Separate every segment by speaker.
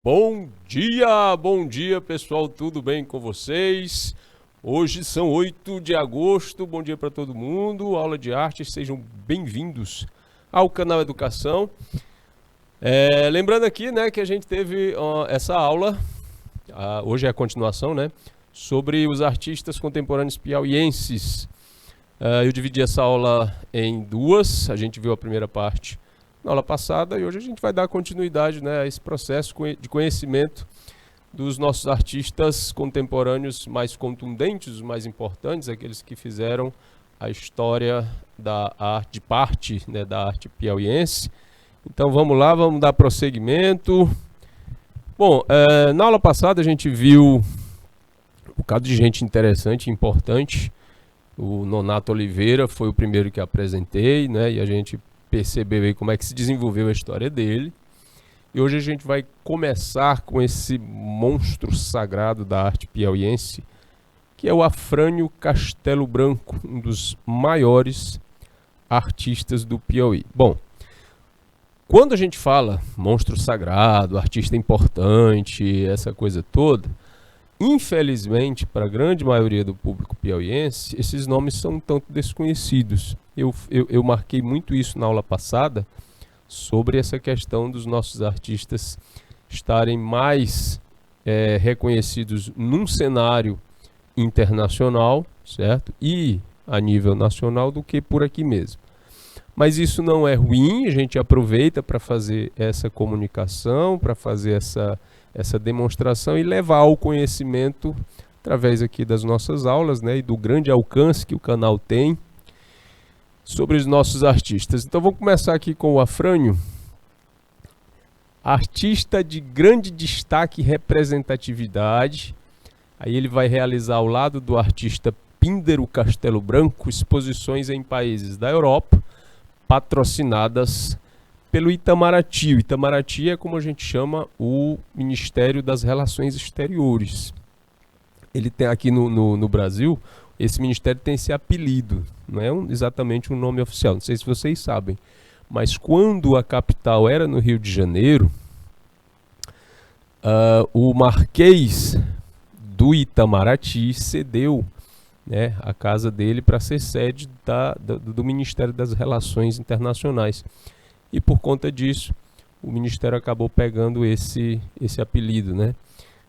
Speaker 1: Bom dia pessoal, tudo bem com vocês? Hoje são 8 de agosto, bom dia para todo mundo, aula de arte, sejam bem-vindos ao canal Educação. Lembrando aqui, né, que a gente teve essa aula, hoje é a continuação, né, sobre os artistas contemporâneos piauienses. Eu dividi essa aula em duas, a gente viu a primeira parte na aula passada e hoje a gente vai dar continuidade, né, a esse processo de conhecimento dos nossos artistas contemporâneos mais contundentes, os mais importantes, aqueles que fizeram a história da arte, parte, né, da arte piauiense. Então vamos lá, vamos dar prosseguimento. Bom, na aula passada a gente viu um bocado de gente interessante e importante. O Nonato Oliveira foi o primeiro que apresentei, né, e a gente percebeu aí como é que se desenvolveu a história dele. E hoje a gente vai começar com esse monstro sagrado da arte piauiense, que é o Afrânio Castelo Branco, um dos maiores artistas do Piauí. Bom, quando a gente fala monstro sagrado, artista importante, essa coisa toda, infelizmente, para a grande maioria do público piauiense, esses nomes são um tanto desconhecidos. Eu marquei muito isso na aula passada, sobre essa questão dos nossos artistas estarem mais reconhecidos num cenário internacional, certo? E a nível nacional do que por aqui mesmo. Mas isso não é ruim, a gente aproveita para fazer essa comunicação, para fazer essa demonstração e levar ao conhecimento através aqui das nossas aulas, né, e do grande alcance que o canal tem sobre os nossos artistas. Então vou começar aqui com o Afrânio, artista de grande destaque e representatividade. Aí ele vai realizar ao lado do artista Píndaro Castelo Branco exposições em países da Europa, patrocinadas pelo Itamaraty. O Itamaraty é como a gente chama o Ministério das Relações Exteriores. Ele tem aqui no Brasil, esse ministério tem esse apelido, não é exatamente um nome oficial, não sei se vocês sabem, mas quando a capital era no Rio de Janeiro, o Marquês do Itamaraty cedeu, né, a casa dele para ser sede do Ministério das Relações Internacionais. E por conta disso, o Ministério acabou pegando esse apelido, né?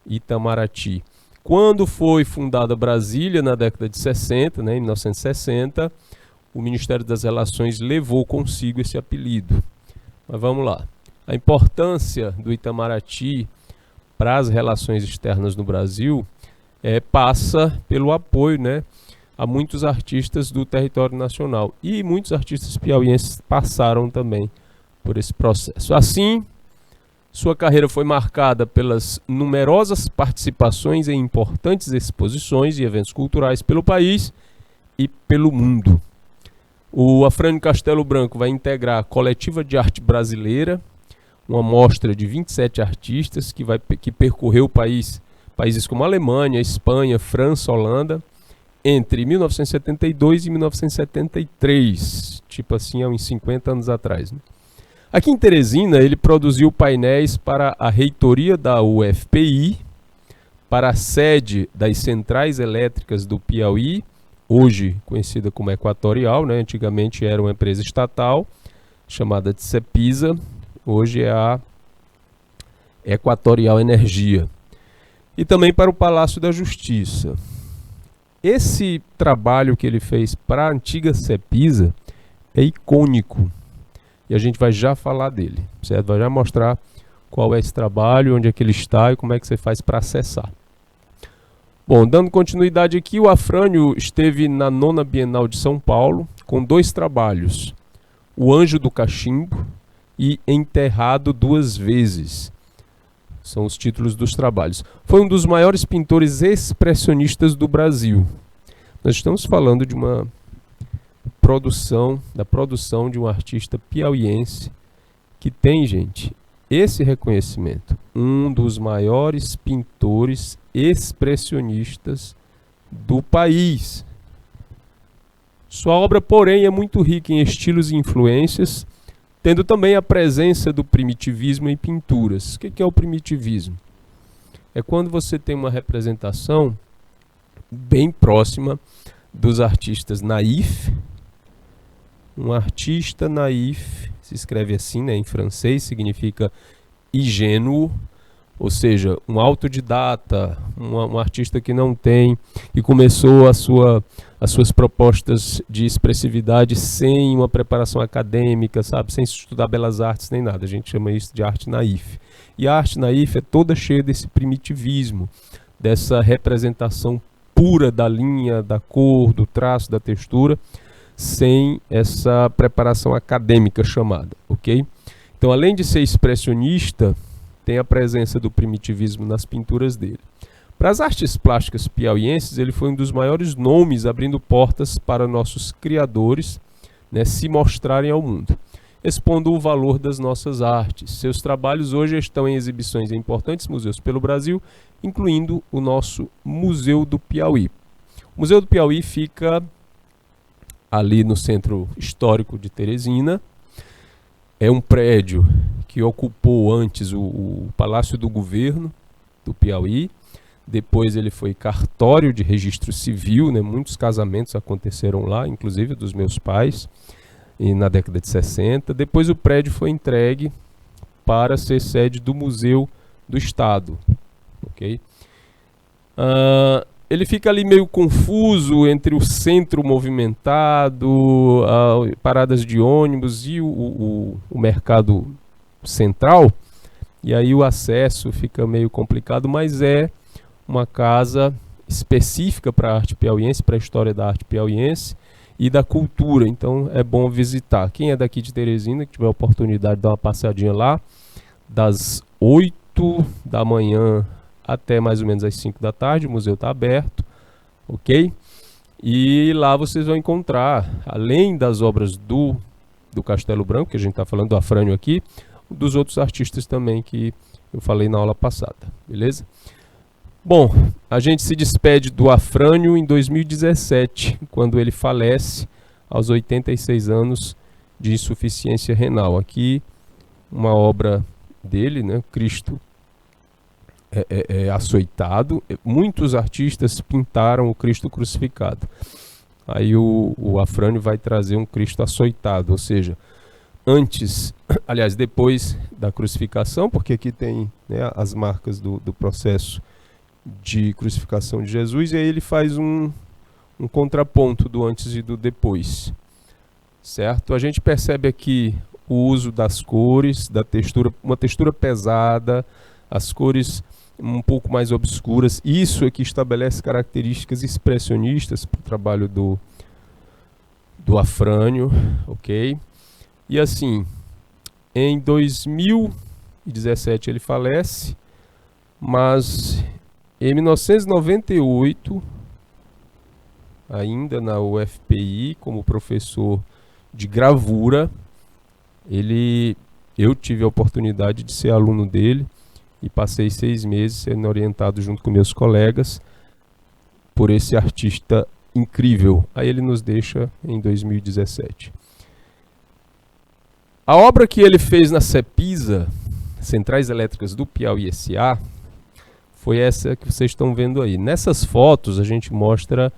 Speaker 1: Itamaraty. Quando foi fundada Brasília, na década de 60, né, em 1960, o Ministério das Relações levou consigo esse apelido. Mas vamos lá. A importância do Itamaraty para as relações externas no Brasil passa pelo apoio, né, a muitos artistas do território nacional. E muitos artistas piauienses passaram também por esse processo. Assim, sua carreira foi marcada pelas numerosas participações em importantes exposições e eventos culturais pelo país e pelo mundo. O Afrânio Castelo Branco vai integrar a Coletiva de Arte Brasileira, uma mostra de 27 artistas que percorreu países como Alemanha, Espanha, França, Holanda, entre 1972 e 1973, tipo assim, há uns 50 anos atrás, né? Aqui em Teresina, ele produziu painéis para a reitoria da UFPI, para a sede das Centrais Elétricas do Piauí, hoje conhecida como Equatorial, né? Antigamente era uma empresa estatal, chamada de Cepisa, hoje é a Equatorial Energia. E também para o Palácio da Justiça. Esse trabalho que ele fez para a antiga Cepisa é icônico. E a gente vai já falar dele, certo? Vai já mostrar qual é esse trabalho, onde é que ele está e como é que você faz para acessar. Bom, dando continuidade aqui, o Afrânio esteve na 9ª Bienal de São Paulo com 2 trabalhos. O Anjo do Cachimbo e Enterrado 2 vezes. São os títulos dos trabalhos. Foi um dos maiores pintores expressionistas do Brasil. Nós estamos falando de uma da produção de um artista piauiense que tem, gente, esse reconhecimento. Um dos maiores pintores expressionistas do país. Sua obra, porém, é muito rica em estilos e influências, tendo também a presença do primitivismo em pinturas. O que é o primitivismo? É quando você tem uma representação bem próxima dos artistas naif. Um artista naif, se escreve assim, né, em francês, significa ingênuo, ou seja, um autodidata, um artista que não tem, que começou as suas propostas de expressividade sem uma preparação acadêmica, sabe, sem estudar belas artes nem nada. A gente chama isso de arte naif. E a arte naif é toda cheia desse primitivismo, dessa representação pura da linha, da cor, do traço, da textura, sem essa preparação acadêmica chamada, ok? Então, além de ser expressionista, tem a presença do primitivismo nas pinturas dele. Para as artes plásticas piauienses, ele foi um dos maiores nomes abrindo portas para nossos criadores, né, se mostrarem ao mundo, expondo o valor das nossas artes. Seus trabalhos hoje estão em exibições em importantes museus pelo Brasil, incluindo o nosso Museu do Piauí. O Museu do Piauí fica ali no centro histórico de Teresina. É um prédio que ocupou antes o Palácio do Governo do Piauí. Depois ele foi cartório de registro civil, né? Muitos casamentos aconteceram lá, inclusive dos meus pais, e na década de 60. Depois o prédio foi entregue para ser sede do Museu do Estado. Okay? Ele fica ali meio confuso entre o centro movimentado, paradas de ônibus e o mercado central. E aí o acesso fica meio complicado, mas é uma casa específica para a arte piauiense, para a história da arte piauiense e da cultura. Então é bom visitar. Quem é daqui de Teresina, que tiver a oportunidade de dar uma passadinha lá, das 8 da manhã até mais ou menos às 5 da tarde, o museu está aberto, ok? E lá vocês vão encontrar, além das obras do Castelo Branco, que a gente está falando do Afrânio aqui, dos outros artistas também que eu falei na aula passada, beleza? Bom, a gente se despede do Afrânio em 2017, quando ele falece aos 86 anos de insuficiência renal. Aqui, uma obra dele, né, Cristo açoitado. Muitos artistas pintaram o Cristo crucificado. Aí o Afrânio vai trazer um Cristo açoitado, ou seja, antes, aliás, depois da crucificação, porque aqui tem, né, as marcas do processo de crucificação de Jesus, e aí ele faz um contraponto do antes e do depois, certo? A gente percebe aqui o uso das cores, da textura, uma textura pesada, as cores um pouco mais obscuras. Isso é que estabelece características expressionistas para o trabalho do Afrânio, ok? E assim, em 2017 ele falece, mas em 1998, ainda na UFPI, como professor de gravura, eu tive a oportunidade de ser aluno dele e passei 6 meses sendo orientado junto com meus colegas por esse artista incrível. Aí ele nos deixa em 2017. A obra que ele fez na CEPISA, Centrais Elétricas do Piauí S.A., foi essa que vocês estão vendo aí. Nessas fotos a gente mostra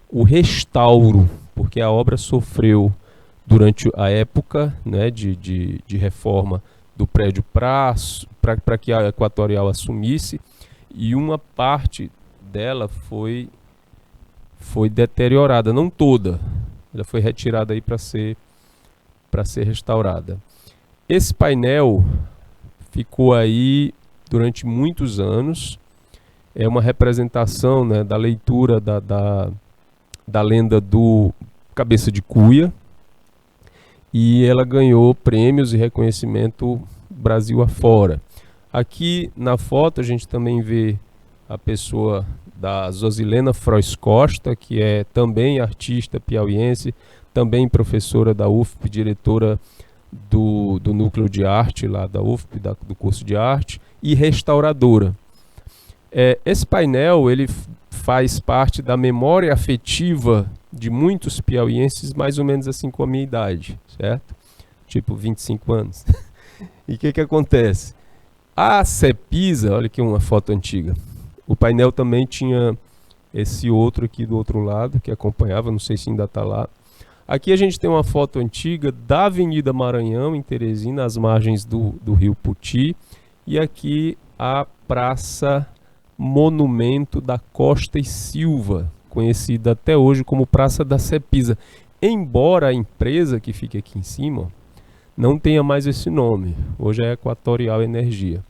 Speaker 1: o restauro, porque a obra sofreu durante a época, né, de reforma do prédio para que a Equatorial assumisse, e uma parte dela foi deteriorada, não toda. Ela foi retirada aí para ser restaurada. Esse painel ficou aí durante muitos anos. É uma representação, né, da leitura da lenda do Cabeça de Cuia, e ela ganhou prêmios e reconhecimento Brasil afora. Aqui na foto a gente também vê a pessoa da Zosilena Frois Costa, que é também artista piauiense, também professora da UFP, diretora do núcleo de arte lá da UFP, do curso de arte, e restauradora. Esse painel ele faz parte da memória afetiva de muitos piauienses, mais ou menos assim com a minha idade, certo? tipo 25 anos. E o que acontece? A Cepisa, olha aqui uma foto antiga, o painel também tinha esse outro aqui do outro lado, que acompanhava, não sei se ainda está lá. Aqui a gente tem uma foto antiga da Avenida Maranhão, em Teresina, às margens do rio Puti. E aqui a Praça Monumento da Costa e Silva, conhecida até hoje como Praça da Cepisa. Embora a empresa que fica aqui em cima não tenha mais esse nome, hoje é Equatorial Energia.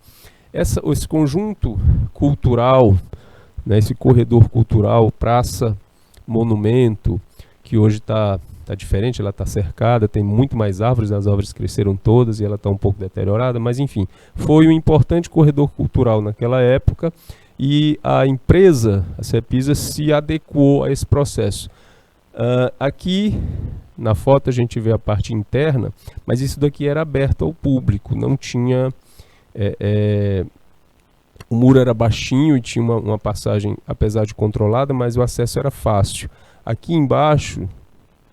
Speaker 1: Esse conjunto cultural, né, esse corredor cultural, Praça Monumento, que hoje está diferente, ela está cercada, tem muito mais árvores, as árvores cresceram todas e ela está um pouco deteriorada, mas enfim, foi um importante corredor cultural naquela época e a empresa, a Cepisa, se adequou a esse processo. Aqui na foto a gente vê a parte interna, mas isso daqui era aberto ao público, não tinha... o muro era baixinho e tinha uma passagem, apesar de controlada, mas o acesso era fácil. Aqui embaixo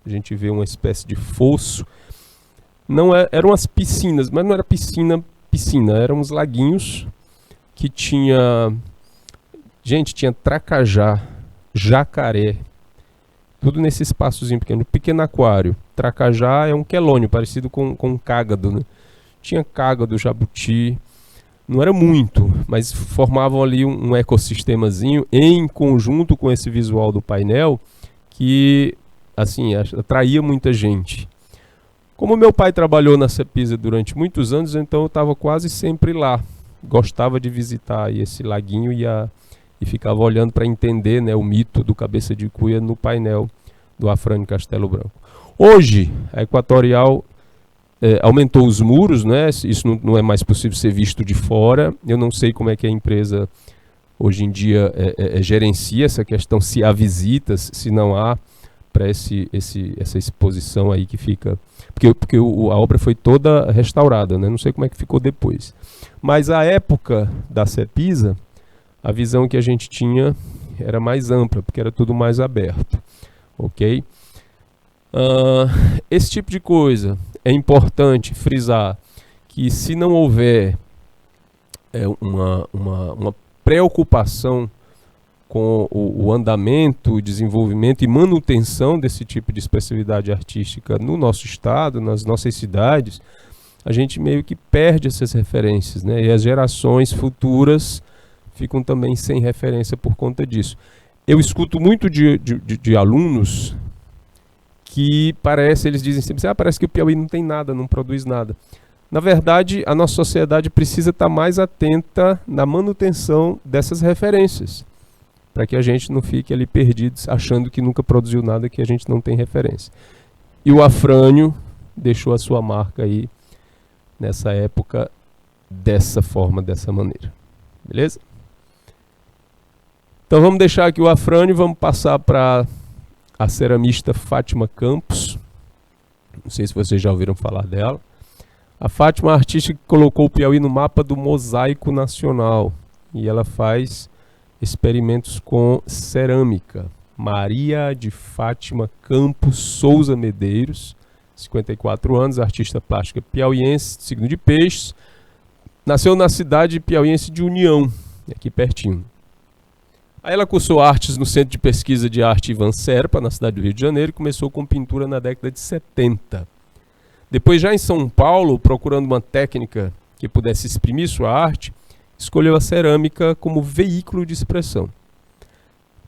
Speaker 1: a gente vê uma espécie de fosso. Não eram as piscinas, mas não era piscina, eram uns laguinhos que tinha... Gente, tinha tracajá, jacaré, tudo nesse espaçozinho pequeno. Pequeno aquário. Tracajá é um quelônio, parecido com um cágado, né? Tinha cágado, jabuti. Não era muito, mas formavam ali um ecossistemazinho em conjunto com esse visual do painel que, assim, atraía muita gente. Como meu pai trabalhou na Cepisa durante muitos anos, então eu estava quase sempre lá. Gostava de visitar esse laguinho e ficava olhando para entender, né, o mito do cabeça de cuia no painel do Afrânio Castelo Branco. Hoje, a Equatorial aumentou os muros, né? Isso não é mais possível ser visto de fora. Eu não sei como é que a empresa hoje em dia gerencia essa questão, se há visitas, se não há, para essa exposição aí que fica... Porque a obra foi toda restaurada, né? Não sei como é que ficou depois. Mas a época da Cepisa, a visão que a gente tinha era mais ampla, porque era tudo mais aberto. Ok? Esse tipo de coisa é importante frisar que se não houver uma preocupação com o andamento, desenvolvimento e manutenção desse tipo de expressividade artística no nosso estado, nas nossas cidades, a gente meio que perde essas referências, né? E as gerações futuras ficam também sem referência por conta disso. Eu escuto muito de alunos que eles dizem sempre, parece que o Piauí não tem nada, não produz nada. Na verdade, a nossa sociedade precisa estar mais atenta na manutenção dessas referências, para que a gente não fique ali perdido, achando que nunca produziu nada, que a gente não tem referência. E o Afrânio deixou a sua marca aí, nessa época, dessa forma, dessa maneira. Beleza? Então vamos deixar aqui o Afrânio, vamos passar para a ceramista Fátima Campos. Não sei se vocês já ouviram falar dela. A Fátima é uma artista que colocou o Piauí no mapa do mosaico nacional. E ela faz experimentos com cerâmica. Maria de Fátima Campos Souza Medeiros, 54 anos, artista plástica piauiense, signo de Peixes. Nasceu na cidade piauiense de União, aqui pertinho. Aí ela cursou artes no Centro de Pesquisa de Arte Ivan Serpa, na cidade do Rio de Janeiro, e começou com pintura na década de 70. Depois, já em São Paulo, procurando uma técnica que pudesse exprimir sua arte, escolheu a cerâmica como veículo de expressão.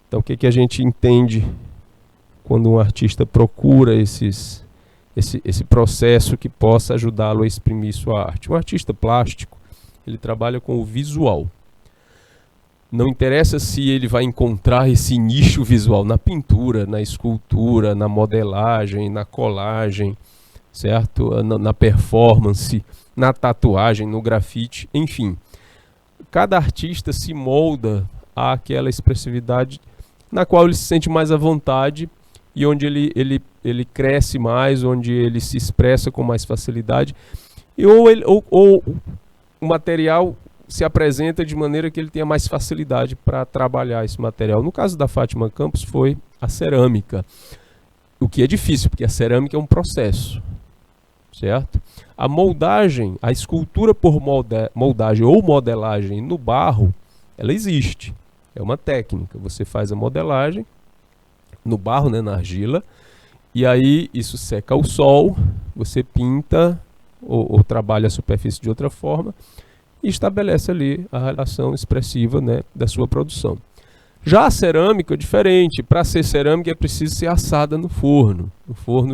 Speaker 1: Então, o que a gente entende quando um artista procura esse processo que possa ajudá-lo a exprimir sua arte? Um artista plástico, ele trabalha com o visual. Não interessa se ele vai encontrar esse nicho visual na pintura, na escultura, na modelagem, na colagem, certo? Na performance, na tatuagem, no grafite, enfim. Cada artista se molda àquela expressividade na qual ele se sente mais à vontade e onde ele cresce mais, onde ele se expressa com mais facilidade. Ou o material se apresenta de maneira que ele tenha mais facilidade para trabalhar esse material. No caso da Fátima Campos foi a cerâmica, o que é difícil, porque a cerâmica é um processo. certo? A moldagem, a escultura por moldagem ou modelagem no barro, ela existe. É uma técnica. Você faz a modelagem no barro, né, na argila, e aí isso seca ao sol, você pinta ou trabalha a superfície de outra forma e estabelece ali a relação expressiva, né, da sua produção. Já a cerâmica é diferente. Para ser cerâmica é preciso ser assada no forno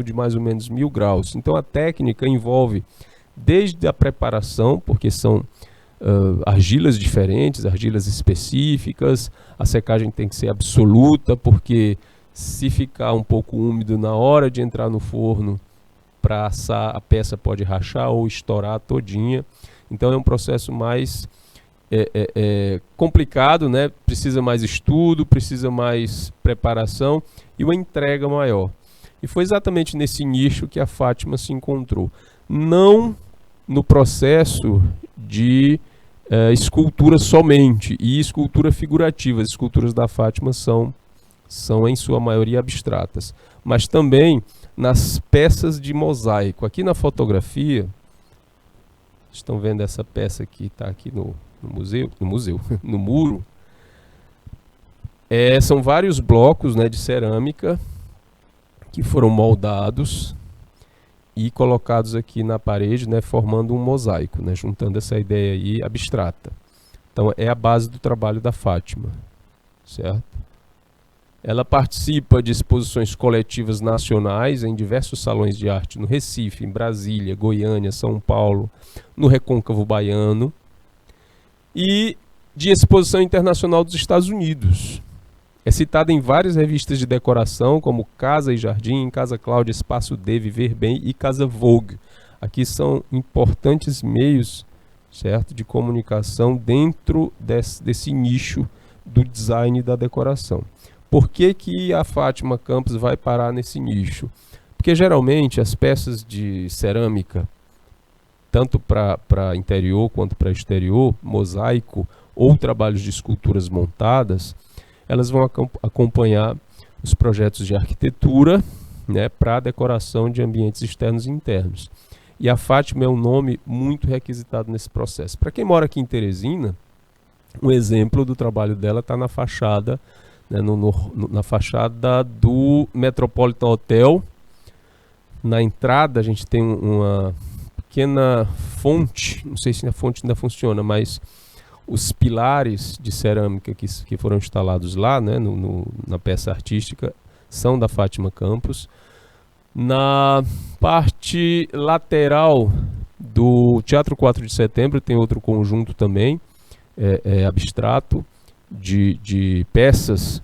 Speaker 1: de mais ou menos 1000 graus. Então a técnica envolve desde a preparação, porque são argilas diferentes, argilas específicas, a secagem tem que ser absoluta, porque se ficar um pouco úmido na hora de entrar no forno para assar, a peça pode rachar ou estourar todinha. Então é um processo mais complicado, né? Precisa mais estudo, precisa mais preparação e uma entrega maior. E foi exatamente nesse nicho que a Fátima se encontrou. Não no processo de escultura somente e escultura figurativa. As esculturas da Fátima são em sua maioria abstratas, mas também nas peças de mosaico. Aqui na fotografia, estão vendo essa peça que está aqui no muro. São vários blocos, né, de cerâmica que foram moldados e colocados aqui na parede, né, formando um mosaico, né, juntando essa ideia aí abstrata. Então é a base do trabalho da Fátima, certo? Ela participa de exposições coletivas nacionais em diversos salões de arte no Recife, em Brasília, Goiânia, São Paulo, no Recôncavo Baiano, e de exposição internacional dos Estados Unidos. É citada em várias revistas de decoração, como Casa e Jardim, Casa Cláudia, Espaço D, Viver Bem e Casa Vogue. Aqui são importantes meios, certo, de comunicação dentro desse nicho do design e da decoração. Por que que a Fátima Campos vai parar nesse nicho? Porque geralmente as peças de cerâmica, tanto para interior quanto para exterior, mosaico ou trabalhos de esculturas montadas, elas vão acompanhar os projetos de arquitetura, né, para decoração de ambientes externos e internos. E a Fátima é um nome muito requisitado nesse processo. Para quem mora aqui em Teresina, um exemplo do trabalho dela está na fachada, né, na fachada do Metropolitan Hotel. Na entrada a gente tem uma pequena fonte, não sei se a fonte ainda funciona, mas os pilares de cerâmica que foram instalados lá, né, na peça artística, são da Fátima Campos. Na parte lateral do Teatro 4 de Setembro tem outro conjunto também, abstrato, de peças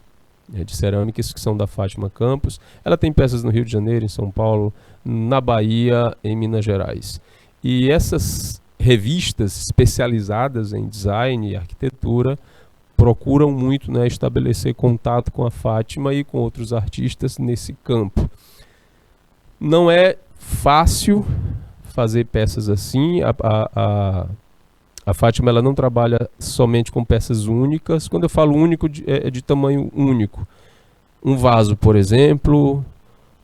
Speaker 1: de cerâmicas que são da Fátima Campos. Ela tem peças no Rio de Janeiro, em São Paulo, na Bahia, em Minas Gerais. E essas revistas especializadas em design e arquitetura procuram muito, né, estabelecer contato com a Fátima e com outros artistas nesse campo. Não é fácil fazer peças assim. A Fátima, ela não trabalha somente com peças únicas. Quando eu falo único, é de tamanho único. Um vaso, por exemplo,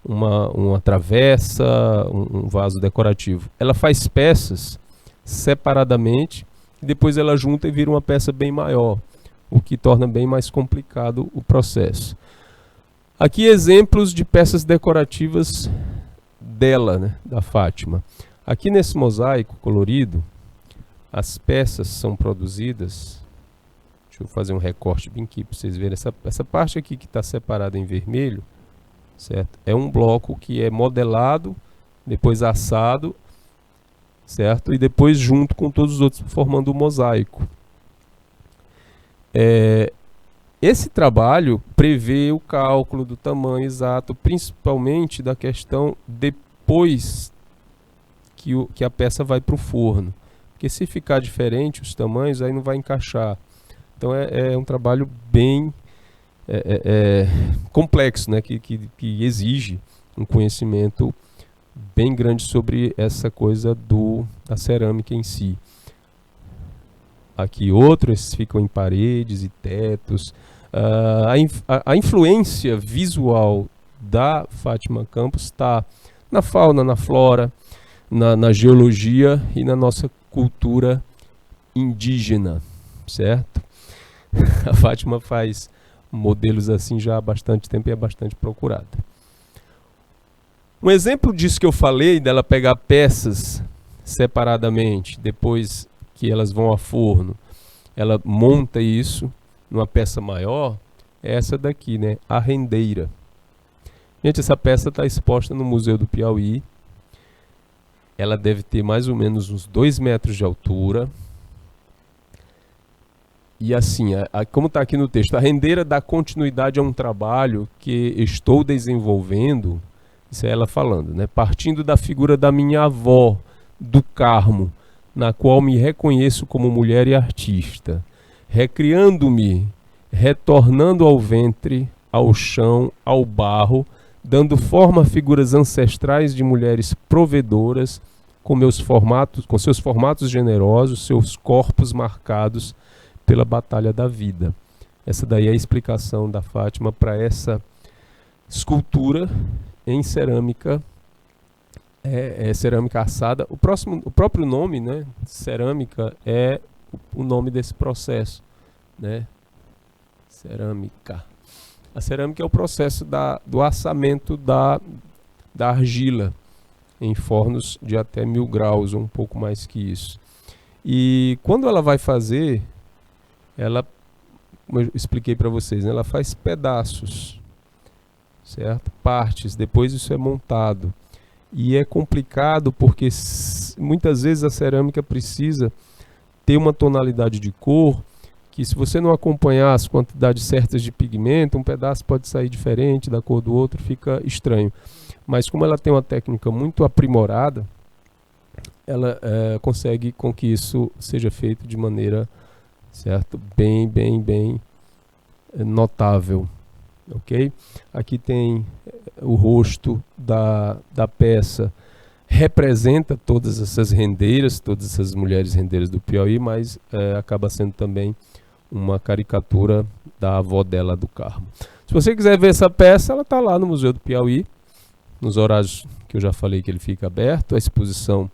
Speaker 1: uma travessa, um vaso decorativo. Ela faz peças separadamente e depois ela junta e vira uma peça bem maior, o que torna bem mais complicado o processo. Aqui exemplos de peças decorativas dela, né, da Fátima. Aqui nesse mosaico colorido, as peças são produzidas. Deixa eu fazer um recorte bem aqui para vocês verem. Essa parte aqui que está separada em vermelho, certo? É um bloco que é modelado, depois assado, certo? E depois junto com todos os outros formando um mosaico. Esse trabalho prevê o cálculo do tamanho exato, principalmente da questão depois que a peça vai para o forno. Porque se ficar diferente os tamanhos, aí não vai encaixar. Então é um trabalho bem complexo, né? que exige um conhecimento bem grande sobre essa coisa da cerâmica em si. Aqui outros ficam em paredes e tetos. A influência visual da Fátima Campos está na fauna, na flora, na geologia e na nossa cultura indígena, certo? A Fátima faz modelos assim já há bastante tempo e é bastante procurada. Um exemplo disso que eu falei, dela pegar peças separadamente, depois que elas vão a forno, ela monta isso numa peça maior, é essa daqui, né? A rendeira. Gente, essa peça está exposta no Museu do Piauí. Ela deve ter mais ou menos uns 2 metros de altura. E assim, como está aqui no texto, a rendeira dá continuidade a um trabalho que estou desenvolvendo, isso é ela falando, né? Partindo da figura da minha avó, do Carmo, na qual me reconheço como mulher e artista, recriando-me, retornando ao ventre, ao chão, ao barro, dando forma a figuras ancestrais de mulheres provedoras, com seus formatos generosos, seus corpos marcados pela batalha da vida. Essa daí é a explicação da Fátima para essa escultura em cerâmica, cerâmica assada. O próprio nome, né, cerâmica, é o nome desse processo, né? Cerâmica. A cerâmica é o processo do assamento da argila em fornos de até 1000 graus, ou um pouco mais que isso. E quando ela vai fazer, ela, como eu expliquei para vocês, né, ela faz pedaços, certo? Partes, depois isso é montado. E é complicado porque muitas vezes a cerâmica precisa ter uma tonalidade de cor que, se você não acompanhar as quantidades certas de pigmento, um pedaço pode sair diferente da cor do outro, fica estranho. Mas como ela tem uma técnica muito aprimorada, ela consegue com que isso seja feito de maneira, certo, bem notável, ok? Aqui tem o rosto da peça, representa todas essas rendeiras, todas essas mulheres rendeiras do Piauí, mas acaba sendo também uma caricatura da avó dela, do Carmo. Se você quiser ver essa peça, ela está lá no Museu do Piauí, nos horários que eu já falei que ele fica aberto. A exposição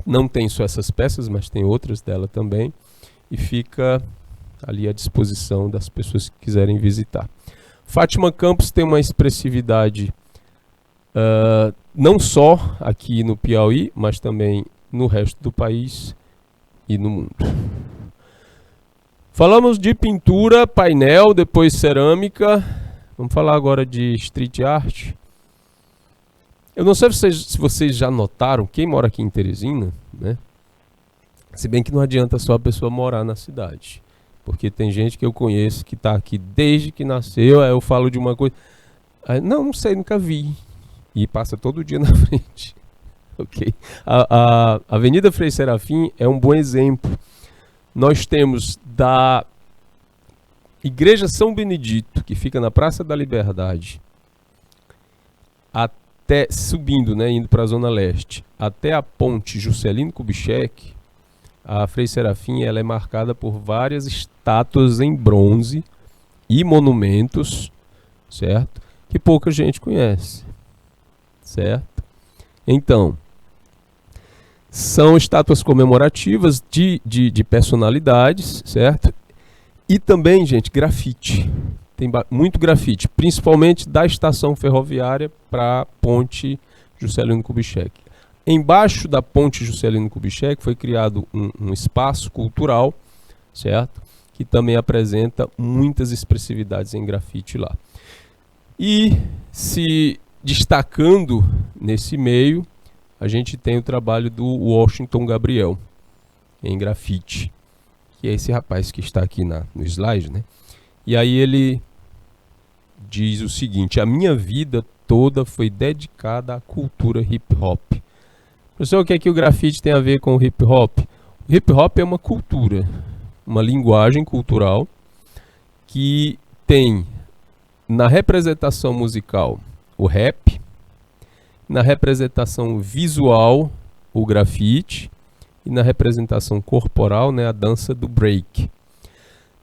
Speaker 1: não tem só essas peças, mas tem outras dela também, e fica ali à disposição das pessoas que quiserem visitar. Fátima Campos tem uma expressividade não só aqui no Piauí, mas também no resto do país e no mundo. Falamos de pintura, painel, depois cerâmica. Vamos falar agora de street art. Eu não sei se vocês já notaram, quem mora aqui em Teresina, né? Se bem que não adianta só a pessoa morar na cidade, porque tem gente que eu conheço que está aqui desde que nasceu. Aí eu falo de uma coisa, não sei, nunca vi, e passa todo dia na frente. Ok? A Avenida Frei Serafim é um bom exemplo. Nós temos da Igreja São Benedito, que fica na Praça da Liberdade, até subindo, né, indo para a Zona Leste, até a ponte Juscelino Kubitschek, a Frei Serafim, ela é marcada por várias estátuas em bronze e monumentos, certo? Que pouca gente conhece, certo? Então, são estátuas comemorativas de personalidades, certo? E também, gente, grafite. Tem muito grafite, principalmente da estação ferroviária para a ponte Juscelino Kubitschek. Embaixo da ponte Juscelino Kubitschek foi criado um espaço cultural, certo? Que também apresenta muitas expressividades em grafite lá. E se destacando nesse meio, a gente tem o trabalho do Washington Gabriel, em grafite, que é esse rapaz que está aqui no slide, né? E aí ele diz o seguinte: a minha vida toda foi dedicada à cultura hip hop. Professor, o que é que o grafite tem a ver com o hip hop? O hip hop é uma cultura, uma linguagem cultural que tem na representação musical o rap, na representação visual o grafite e na representação corporal, né, a dança do break.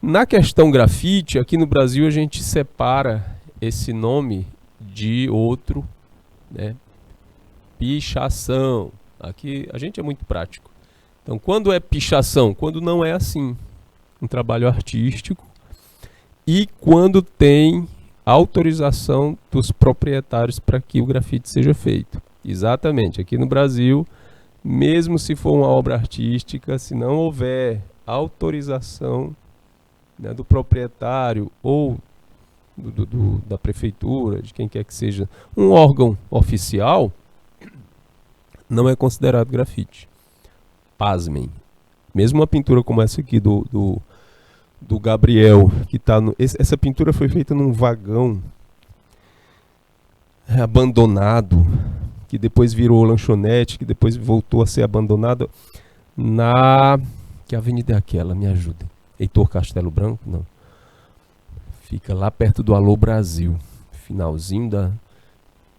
Speaker 1: Na questão grafite, aqui no Brasil a gente separa esse nome de outro, né, pichação. Aqui a gente é muito prático. Então, quando é pichação? Quando não é assim, um trabalho artístico, e quando tem autorização dos proprietários para que o grafite seja feito. Exatamente, aqui no Brasil, mesmo se for uma obra artística, se não houver autorização, né, do proprietário ou da prefeitura, de quem quer que seja, um órgão oficial, não é considerado grafite. Pasmem. Mesmo uma pintura como essa aqui do Gabriel, que tá essa pintura foi feita num vagão abandonado, que depois virou lanchonete, que depois voltou a ser abandonado que avenida é aquela? Me ajuda. Heitor Castelo Branco? Não. Fica lá perto do Alô Brasil. Finalzinho da...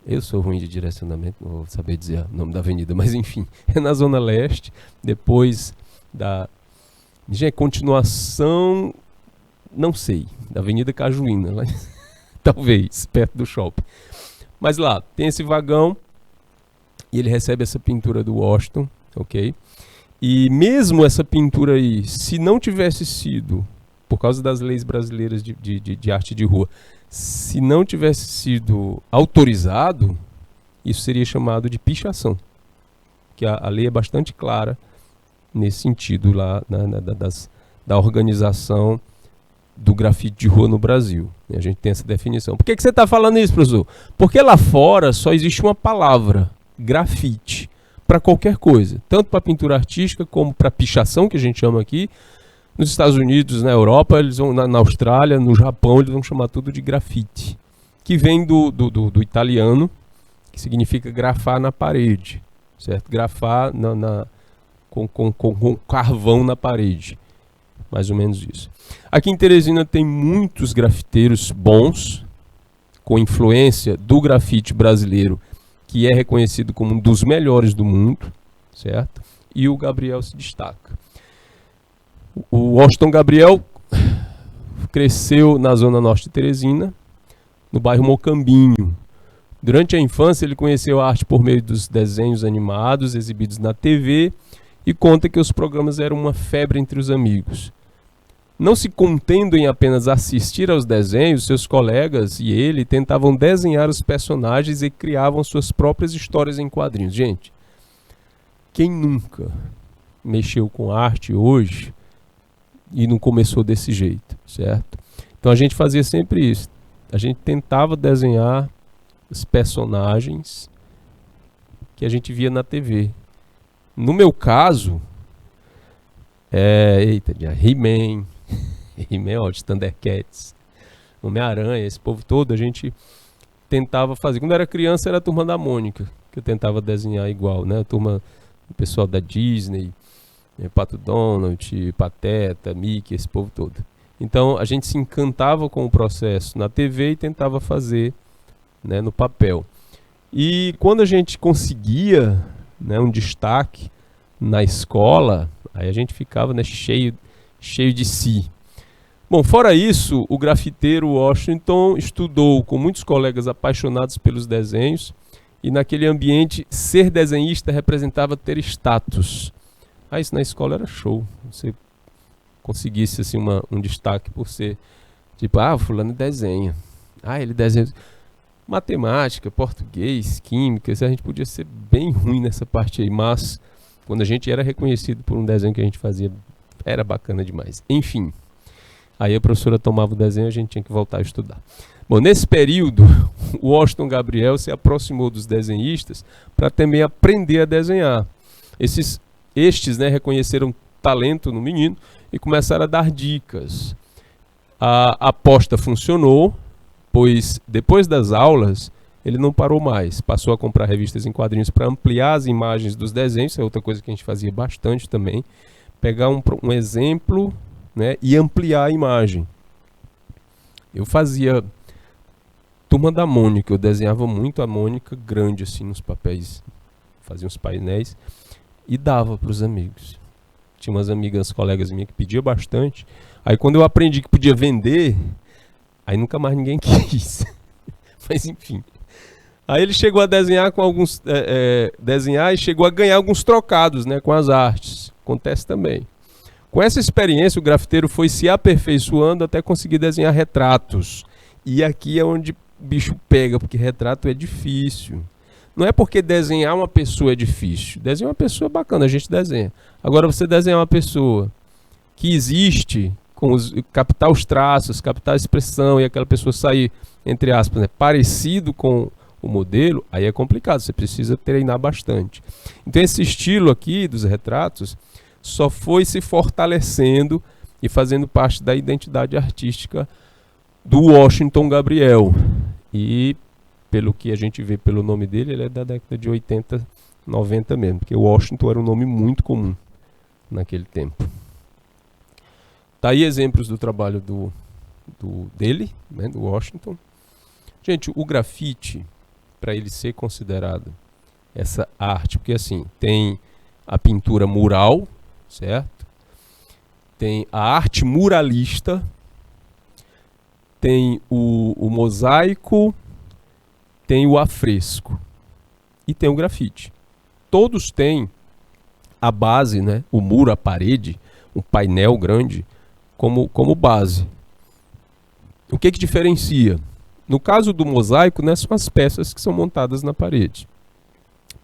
Speaker 1: Eu sou ruim de direcionamento, não vou saber dizer o nome da avenida, mas enfim. É na Zona Leste, depois da... Gente, continuação... Não sei. Da Avenida Cajuína. Lá... Talvez, perto do shopping. Mas lá, tem esse vagão e ele recebe essa pintura do Washington, ok? E mesmo essa pintura aí, se não tivesse sido, por causa das leis brasileiras de arte de rua, se não tivesse sido autorizado, isso seria chamado de pichação. Que a lei é bastante clara nesse sentido lá da organização do grafite de rua no Brasil. E a gente tem essa definição. Por que você está falando isso, professor? Porque lá fora só existe uma palavra, grafite, para qualquer coisa. Tanto para pintura artística como para pichação, que a gente chama aqui. Nos Estados Unidos, na Europa, eles vão, na Austrália, no Japão, eles vão chamar tudo de grafite. Que vem do italiano, que significa grafar na parede. Certo? Grafar com carvão na parede. Mais ou menos isso. Aqui em Teresina tem muitos grafiteiros bons, com influência do grafite brasileiro, que é reconhecido como um dos melhores do mundo, certo? E o Gabriel se destaca. O Washington Gabriel cresceu na zona norte de Teresina, no bairro Mocambinho. Durante a infância ele conheceu a arte por meio dos desenhos animados exibidos na TV e conta que os programas eram uma febre entre os amigos. Não se contendo em apenas assistir aos desenhos, seus colegas e ele tentavam desenhar os personagens e criavam suas próprias histórias em quadrinhos. Gente, quem nunca mexeu com arte hoje e não começou desse jeito, certo? Então a gente fazia sempre isso. A gente tentava desenhar os personagens que a gente via na TV. No meu caso, He-Man, Thundercats, Homem-Aranha, esse povo todo, a gente tentava fazer. Quando eu era criança era a Turma da Mônica, que eu tentava desenhar igual, né? A turma, o pessoal da Disney, Pato Donald, Pateta, Mickey, esse povo todo. Então a gente se encantava com o processo na TV e tentava fazer, né, no papel. E quando a gente conseguia, né, um destaque na escola, aí a gente ficava, né, cheio de si. Bom, fora isso, o grafiteiro Washington estudou com muitos colegas apaixonados pelos desenhos e naquele ambiente ser desenhista representava ter status. Isso na escola era show. Você conseguisse assim, um destaque por ser tipo, o fulano desenha. Ele desenha matemática, português, química. A gente podia ser bem ruim nessa parte aí, mas quando a gente era reconhecido por um desenho que a gente fazia, era bacana demais. Enfim, aí a professora tomava o desenho e a gente tinha que voltar a estudar. Bom, nesse período, o Washington Gabriel se aproximou dos desenhistas para também aprender a desenhar. Estes, né, reconheceram talento no menino e começaram a dar dicas. A aposta funcionou, pois depois das aulas ele não parou mais. Passou a comprar revistas em quadrinhos para ampliar as imagens dos desenhos. Isso é outra coisa que a gente fazia bastante também. Pegar um exemplo, né, e ampliar a imagem. Eu fazia Turma da Mônica. Eu desenhava muito a Mônica grande assim nos papéis. Fazia uns painéis. E dava para os amigos. Tinha umas amigas, colegas minhas que pediam bastante. Aí quando eu aprendi que podia vender, aí nunca mais ninguém quis. Mas enfim. Aí ele chegou a desenhar com alguns desenhar e chegou a ganhar alguns trocados, né, com as artes. Acontece também. Com essa experiência, o grafiteiro foi se aperfeiçoando até conseguir desenhar retratos. E aqui é onde o bicho pega, porque retrato é difícil. Não é porque desenhar uma pessoa é difícil. Desenhar uma pessoa é bacana, a gente desenha. Agora você desenhar uma pessoa que existe, captar os traços, captar a expressão e aquela pessoa sair, entre aspas, né, parecido com o modelo, aí é complicado, você precisa treinar bastante. Então esse estilo aqui dos retratos só foi se fortalecendo e fazendo parte da identidade artística do Washington Gabriel. E pelo que a gente vê pelo nome dele, ele é da década de 80, 90 mesmo, porque Washington era um nome muito comum naquele tempo. Tá aí exemplos do trabalho dele, né, do Washington. Gente, o grafite, para ele ser considerado essa arte, porque assim, tem a pintura mural, certo? Tem a arte muralista, tem o mosaico, tem o afresco e tem o grafite. Todos têm a base, né, o muro, a parede, um painel grande como base. O que diferencia? No caso do mosaico, né, são as peças que são montadas na parede.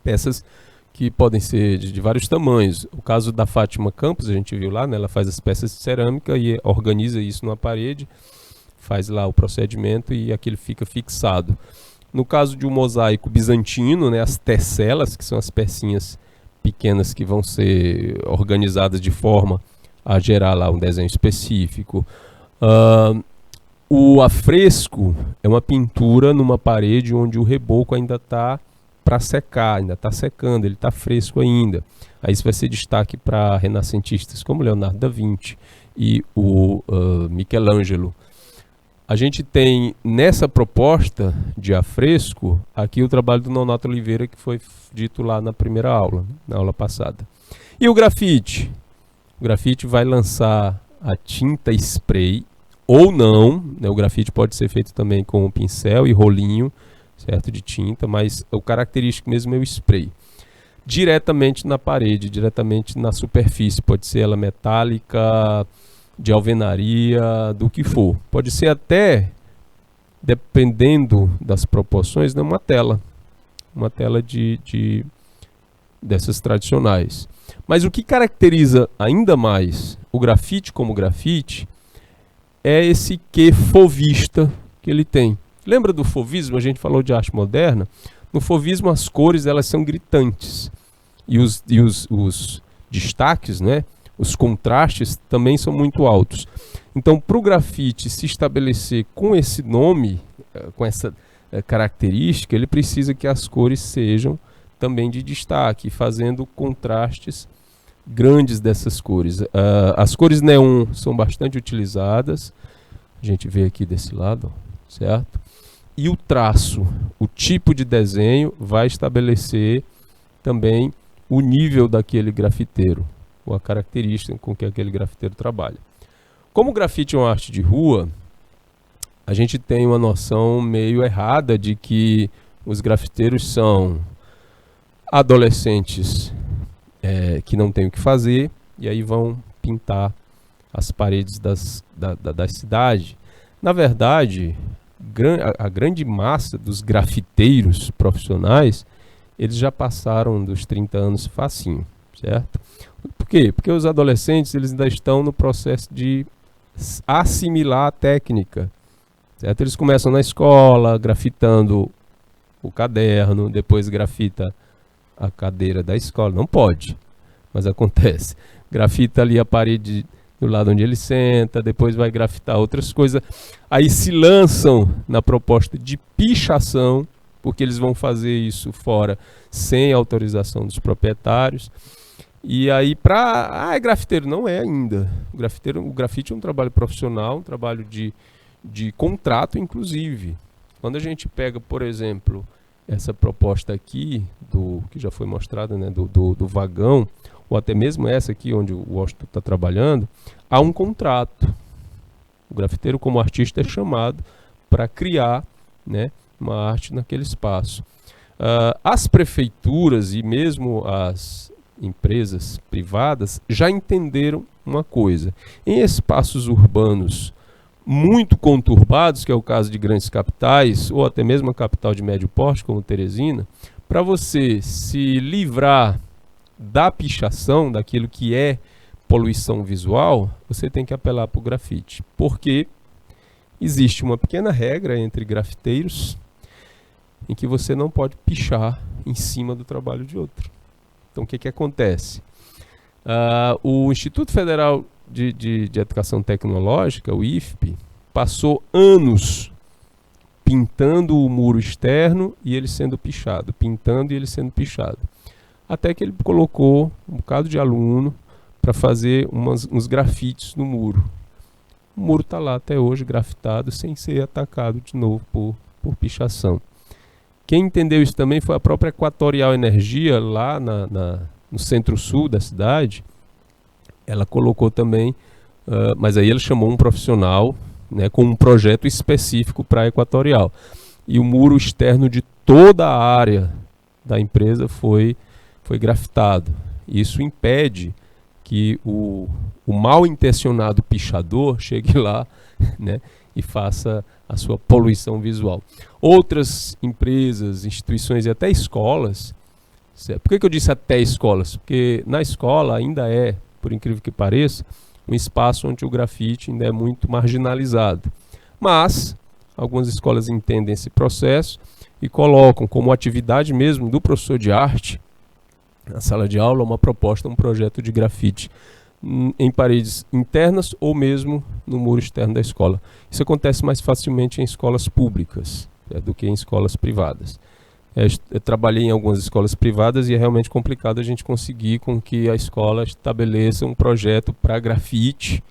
Speaker 1: Peças que podem ser de vários tamanhos. O caso da Fátima Campos, a gente viu lá, né, ela faz as peças de cerâmica e organiza isso numa parede, faz lá o procedimento e aquilo fica fixado. No caso de um mosaico bizantino, né, as tesselas, que são as pecinhas pequenas que vão ser organizadas de forma a gerar lá um desenho específico. O afresco é uma pintura numa parede onde o reboco ainda está para secar, ainda está secando, ele está fresco ainda. Aí isso vai ser destaque para renascentistas como Leonardo da Vinci e o Michelangelo. A gente tem nessa proposta de afresco aqui o trabalho do Nonato Oliveira, que foi dito lá na primeira aula, na aula passada. E o grafite? O grafite vai lançar a tinta spray ou não, né? O grafite pode ser feito também com um pincel e rolinho, certo, de tinta, mas o característico mesmo é o spray. Diretamente na parede, diretamente na superfície, pode ser ela metálica, de alvenaria, do que for. Pode ser até, dependendo das proporções, né, uma tela dessas tradicionais. Mas o que caracteriza ainda mais o grafite como grafite é esse quê fauvista que ele tem. Lembra do fauvismo? A gente falou de arte moderna. No fauvismo as cores elas são gritantes e os destaques, né, os contrastes também são muito altos. Então, para o grafite se estabelecer com esse nome, com essa característica, ele precisa que as cores sejam também de destaque, fazendo contrastes grandes dessas cores. As cores neon são bastante utilizadas, a gente vê aqui desse lado, certo? E o traço, o tipo de desenho vai estabelecer também o nível daquele grafiteiro, ou a característica com que aquele grafiteiro trabalha. Como o grafite é uma arte de rua, a gente tem uma noção meio errada de que os grafiteiros são adolescentes que não têm o que fazer e aí vão pintar as paredes da cidade. Na verdade, a grande massa dos grafiteiros profissionais, eles já passaram dos 30 anos facinho, certo? Por quê? Porque os adolescentes eles ainda estão no processo de assimilar a técnica, certo? Eles começam na escola, grafitando o caderno, depois grafita a cadeira da escola. Não pode, mas acontece. Grafita ali a parede do lado onde ele senta, depois vai grafitar outras coisas. Aí se lançam na proposta de pichação, porque eles vão fazer isso fora sem autorização dos proprietários. E aí é grafiteiro, não é ainda. O grafite é um trabalho profissional, um trabalho de contrato, inclusive. Quando a gente pega, por exemplo, essa proposta aqui, que já foi mostrada, né, do vagão, ou até mesmo essa aqui, onde o Washington está trabalhando, há um contrato. O grafiteiro, como artista, é chamado para criar, né, uma arte naquele espaço. As prefeituras e mesmo as empresas privadas já entenderam uma coisa. Em espaços urbanos muito conturbados, que é o caso de grandes capitais, ou até mesmo a capital de médio porte, como Teresina, para você se livrar da pichação, daquilo que é poluição visual, você tem que apelar para o grafite. Porque existe uma pequena regra entre grafiteiros em que você não pode pichar em cima do trabalho de outro. Então, o que acontece? O Instituto Federal de Educação Tecnológica, o IFP, passou anos pintando o muro externo e ele sendo pichado, pintando e ele sendo pichado. Até que ele colocou um bocado de aluno para fazer uns grafites no muro. O muro está lá até hoje grafitado, sem ser atacado de novo por pichação. Quem entendeu isso também foi a própria Equatorial Energia, lá no centro-sul da cidade. Ela colocou também, mas aí ela chamou um profissional, né, com um projeto específico para a Equatorial. E o muro externo de toda a área da empresa foi grafitado. Isso impede que o mal intencionado pichador chegue lá, né, e faça a sua poluição visual. Outras empresas, instituições e até escolas, certo? Por que eu disse até escolas? Porque na escola ainda é, por incrível que pareça, um espaço onde o grafite ainda é muito marginalizado. Mas algumas escolas entendem esse processo e colocam como atividade mesmo do professor de arte, na sala de aula, uma proposta, um projeto de grafite em paredes internas ou mesmo no muro externo da escola. Isso acontece mais facilmente em escolas públicas, do que em escolas privadas. Eu trabalhei em algumas escolas privadas e é realmente complicado a gente conseguir com que a escola estabeleça um projeto para grafite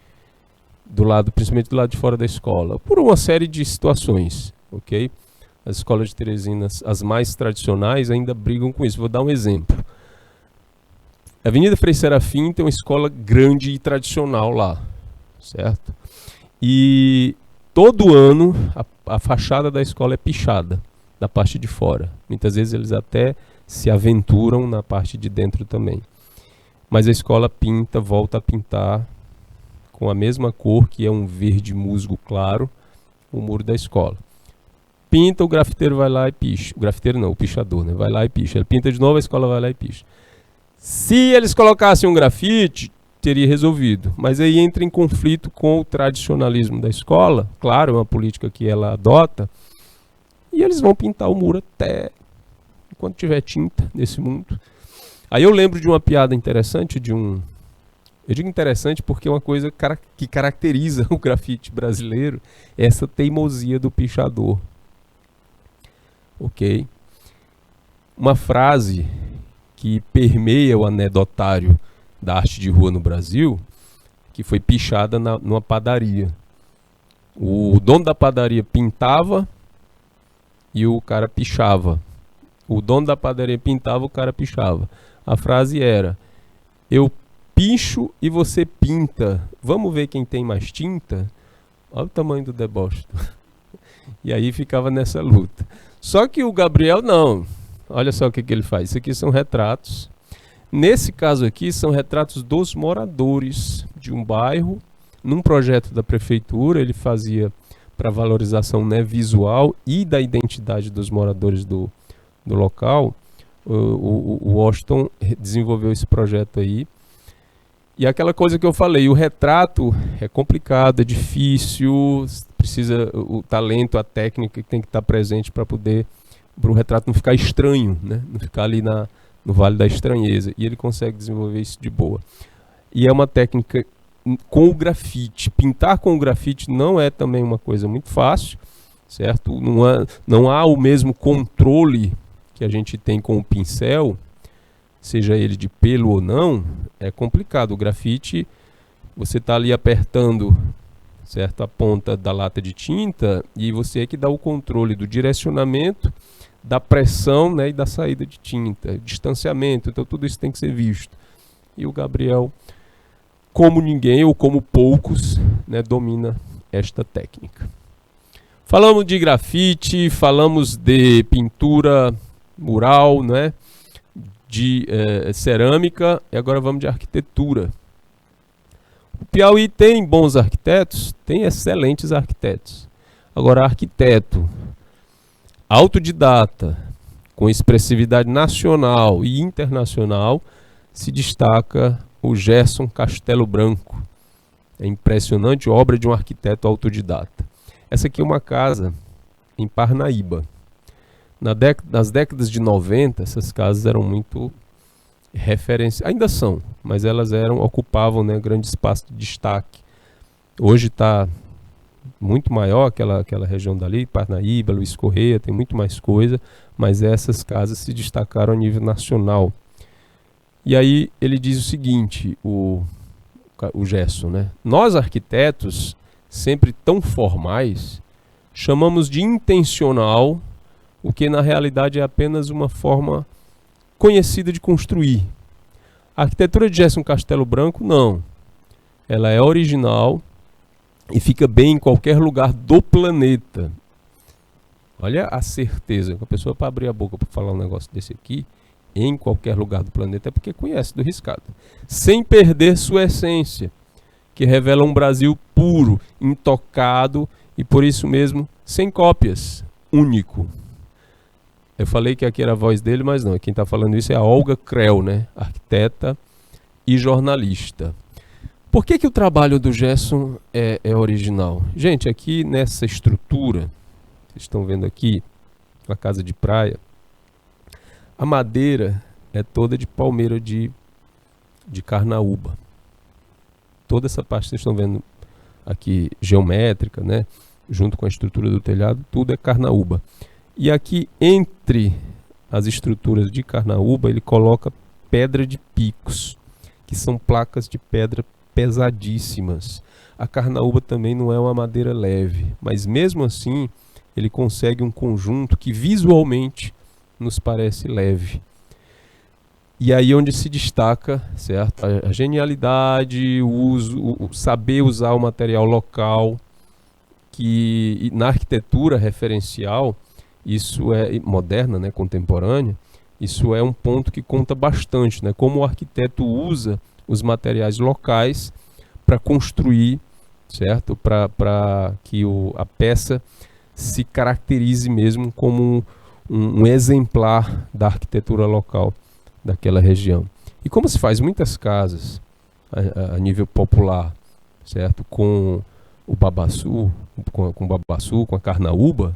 Speaker 1: principalmente do lado de fora da escola, por uma série de situações, ok? As escolas de Teresina, as mais tradicionais, ainda brigam com isso. Vou dar um exemplo. A Avenida Frei Serafim tem uma escola grande e tradicional lá, certo? E todo ano a fachada da escola é pichada da parte de fora. Muitas vezes eles até se aventuram na parte de dentro também. Mas a escola volta a pintar com a mesma cor, que é um verde musgo claro, o muro da escola. Pinta, o grafiteiro vai lá e picha. O grafiteiro não, o pichador, né? Vai lá e picha. Ele pinta de novo, a escola vai lá e picha. Se eles colocassem um grafite, teria resolvido. Mas aí entra em conflito com o tradicionalismo da escola. Claro, é uma política que ela adota. E eles vão pintar o muro até enquanto tiver tinta nesse mundo. Aí eu lembro de uma piada interessante Eu digo interessante porque é uma coisa que caracteriza o grafite brasileiro, essa teimosia do pichador. Ok? Uma frase que permeia o anedotário da arte de rua no Brasil, que foi pichada numa padaria. O dono da padaria pintava e o cara pichava. O dono da padaria pintava, o cara pichava. A frase era: eu picho e você pinta. Vamos ver quem tem mais tinta? Olha o tamanho do deboche. E aí ficava nessa luta. Só que o Gabriel não. Olha só o que ele faz. Isso aqui são retratos. Nesse caso aqui, são retratos dos moradores de um bairro. Num projeto da prefeitura, ele fazia para valorização, né, visual e da identidade dos moradores do local. O Washington desenvolveu esse projeto aí. E aquela coisa que eu falei, o retrato é complicado, é difícil, precisa o talento, a técnica que tem que estar presente para o retrato não ficar estranho, né? Não ficar ali no Vale da Estranheza. E ele consegue desenvolver isso de boa. E é uma técnica com o grafite. Pintar com o grafite não é também uma coisa muito fácil, certo? Não há o mesmo controle que a gente tem com o pincel, seja ele de pelo ou não. É complicado. O grafite, você está ali apertando, certo, a ponta da lata de tinta e você é que dá o controle do direcionamento, da pressão, né, e da saída de tinta, distanciamento. Então tudo isso tem que ser visto. E o Gabriel, como ninguém ou como poucos, né, domina esta técnica. Falamos de grafite, falamos de pintura mural, né? De cerâmica, e agora vamos de arquitetura. O Piauí tem bons arquitetos, tem excelentes arquitetos. Agora, arquiteto autodidata, com expressividade nacional e internacional, se destaca o Gerson Castelo Branco. É impressionante, obra de um arquiteto autodidata. Essa aqui é uma casa em Parnaíba. Nas décadas de 90, essas casas eram muito referência, ainda são, mas elas ocupavam, né, grande espaço de destaque. Hoje está muito maior aquela região dali, Parnaíba, Luiz Correia, tem muito mais coisa, mas essas casas se destacaram a nível nacional. E aí ele diz o seguinte, o Gerson, né? Nós arquitetos, sempre tão formais, chamamos de intencional o que na realidade é apenas uma forma conhecida de construir. A arquitetura de Gerson Castelo Branco, não. Ela é original e fica bem em qualquer lugar do planeta. Olha a certeza, que a pessoa para abrir a boca para falar um negócio desse aqui, em qualquer lugar do planeta, é porque conhece do riscado. Sem perder sua essência, que revela um Brasil puro, intocado e por isso mesmo sem cópias, único. Eu falei que aqui era a voz dele, mas não, quem está falando isso é a Olga Creel, né? Arquiteta e jornalista. Por que o trabalho do Gerson é original? Gente, aqui nessa estrutura, vocês estão vendo aqui, a casa de praia, a madeira é toda de palmeira de carnaúba. Toda essa parte que vocês estão vendo aqui, geométrica, né? Junto com a estrutura do telhado, tudo é carnaúba. E aqui entre as estruturas de carnaúba, ele coloca pedra de picos, que são placas de pedra pesadíssimas. A carnaúba também não é uma madeira leve, mas mesmo assim ele consegue um conjunto que visualmente nos parece leve. E aí onde se destaca, certo? A genialidade, o saber usar o material local, que na arquitetura referencial, isso é moderna, né, contemporânea, isso é um ponto que conta bastante, né? Como o arquiteto usa os materiais locais para construir, certo? Para que a peça se caracterize mesmo como um exemplar da arquitetura local daquela região. E como se faz muitas casas a nível popular, certo? Com o babaçu, com a carnaúba,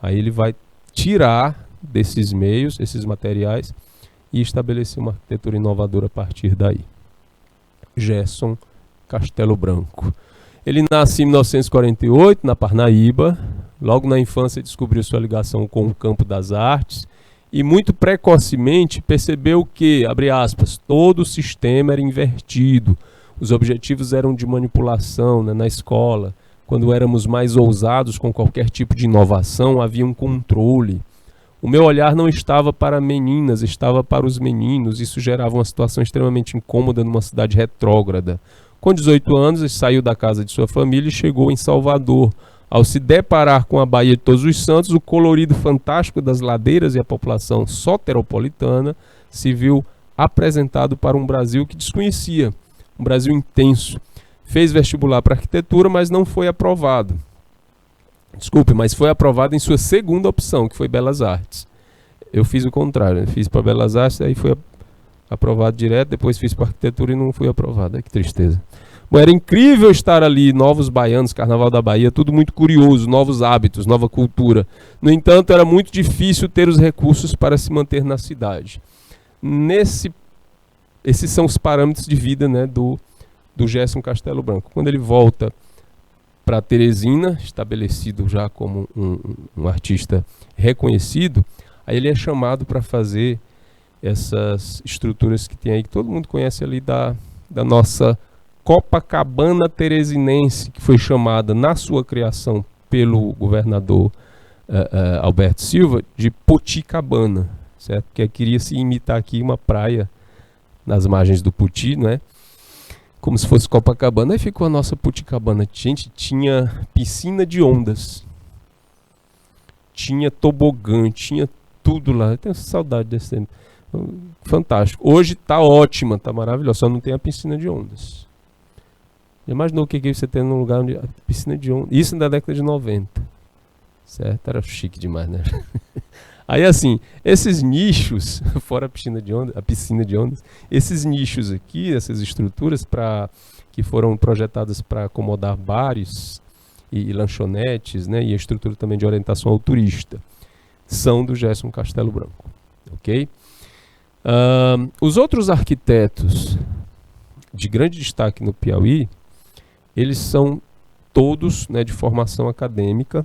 Speaker 1: aí ele vai tirar desses meios, esses materiais, e estabelecer uma arquitetura inovadora a partir daí. Gerson Castelo Branco. Ele nasce em 1948, na Parnaíba. Logo na infância descobriu sua ligação com o campo das artes e muito precocemente percebeu que, abre aspas, todo o sistema era invertido. Os objetivos eram de manipulação, né, na escola. Quando éramos mais ousados com qualquer tipo de inovação, havia um controle. O meu olhar não estava para meninas, estava para os meninos. Isso gerava uma situação extremamente incômoda numa cidade retrógrada. Com 18 anos, ele saiu da casa de sua família e chegou em Salvador. Ao se deparar com a Baía de Todos os Santos, o colorido fantástico das ladeiras e a população soteropolitana se viu apresentado para um Brasil que desconhecia, um Brasil intenso. Fez vestibular para arquitetura, mas não foi aprovado. Desculpe, mas foi aprovado em sua segunda opção, que foi Belas Artes. Eu fiz o contrário, fiz para Belas Artes, aí foi aprovado direto, depois fiz para arquitetura e não fui aprovado. Ai, que tristeza. Bom, era incrível estar ali, novos baianos, Carnaval da Bahia, tudo muito curioso, novos hábitos, nova cultura. No entanto, era muito difícil ter os recursos para se manter na cidade. Esses são os parâmetros de vida, né, do Gerson Castelo Branco. Quando ele volta para Teresina, estabelecido já como um artista reconhecido, aí ele é chamado para fazer essas estruturas que tem aí, que todo mundo conhece ali da nossa Copacabana teresinense, que foi chamada na sua criação pelo governador Alberto Silva de Poticabana, certo? Porque queria se imitar aqui uma praia nas margens do Poti, né? Como se fosse Copacabana. Aí ficou a nossa Poticabana. Gente, tinha piscina de ondas. tinha tobogã, tinha tudo lá. Eu tenho saudade desse tempo. Fantástico. Hoje tá ótima, tá maravilhosa, só não tem a piscina de ondas. Já imaginou o que você tem num lugar onde a piscina de ondas? Isso na década de 90. Certo? Era chique demais, né? Aí assim, esses nichos, fora a piscina de ondas, esses nichos aqui, essas estruturas que foram projetadas para acomodar bares e lanchonetes, né, e a estrutura também de orientação ao turista, são do Gerson Castelo Branco. Ok? Os outros arquitetos de grande destaque no Piauí, eles são todos, né, de formação acadêmica.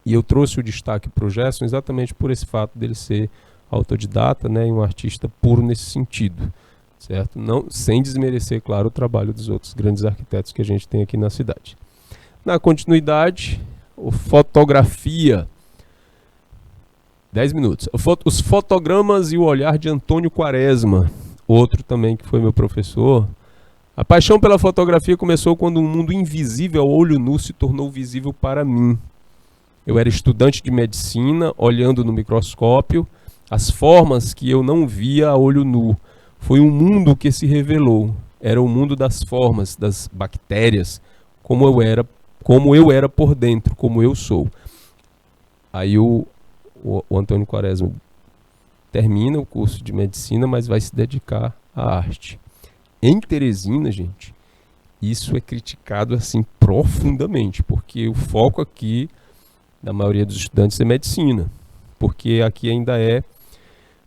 Speaker 1: E eu trouxe o destaque para o Gerson exatamente por esse fato dele ser autodidata, né, e um artista puro nesse sentido, certo? Não, sem desmerecer, claro, o trabalho dos outros grandes arquitetos que a gente tem aqui na cidade. Na continuidade, fotografia. 10 minutos. Os fotogramas e o olhar de Antônio Quaresma, outro também que foi meu professor. A paixão pela fotografia começou quando um mundo invisível ao olho nu se tornou visível para mim. Eu era estudante de medicina, olhando no microscópio as formas que eu não via a olho nu. Foi um mundo que se revelou. Era o mundo das formas, das bactérias, como eu era por dentro, como eu sou. Aí o Antônio Quaresma termina o curso de medicina, mas vai se dedicar à arte. Em Teresina, gente, isso é criticado assim profundamente, porque o foco aqui da maioria dos estudantes é medicina, porque aqui ainda é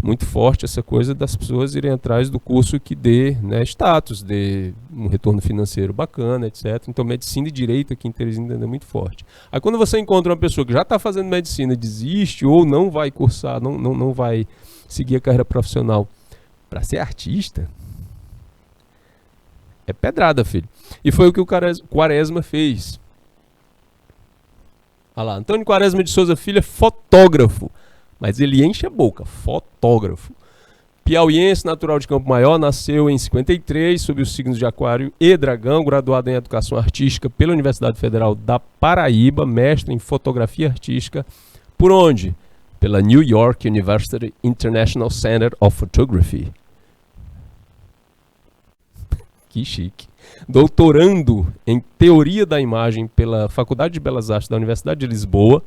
Speaker 1: muito forte essa coisa das pessoas irem atrás do curso que dê, né, status, dê um retorno financeiro bacana, etc. Então medicina e direito aqui em Teresina ainda é muito forte. Aí quando você encontra uma pessoa que já está fazendo medicina, desiste ou não vai cursar, não vai seguir a carreira profissional para ser artista, é pedrada, filho. E foi o que o Quaresma fez. Olha lá, Antônio Quaresma de Souza Filho é fotógrafo, mas ele enche a boca, fotógrafo. Piauiense, natural de Campo Maior, nasceu em 53, sob os signos de Aquário e Dragão, graduado em Educação Artística pela Universidade Federal da Paraíba, mestre em Fotografia Artística, por onde? Pela New York University International Center of Photography. Que chique. Doutorando em Teoria da Imagem pela Faculdade de Belas Artes da Universidade de Lisboa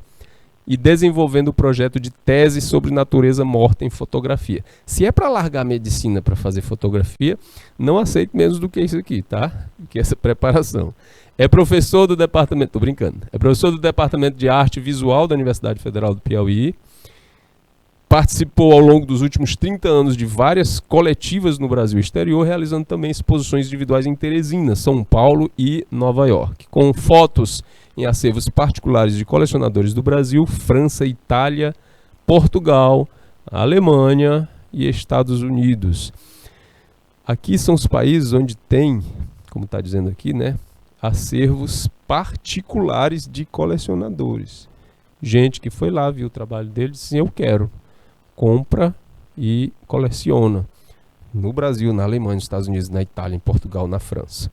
Speaker 1: e desenvolvendo o projeto de tese sobre natureza morta em fotografia. Se é para largar a medicina para fazer fotografia, não aceito menos do que isso aqui, tá? Que essa preparação. É professor do departamento, tô brincando, é professor do Departamento de Arte Visual da Universidade Federal do Piauí. Participou ao longo dos últimos 30 anos de várias coletivas no Brasil exterior, realizando também exposições individuais em Teresina, São Paulo e Nova York, com fotos em acervos particulares de colecionadores do Brasil, França, Itália, Portugal, Alemanha e Estados Unidos. Aqui são os países onde tem, como está dizendo aqui, né, acervos particulares de colecionadores. Gente que foi lá, viu o trabalho deles e disse, eu quero. Compra e coleciona. No Brasil, na Alemanha, nos Estados Unidos, na Itália, em Portugal, na França.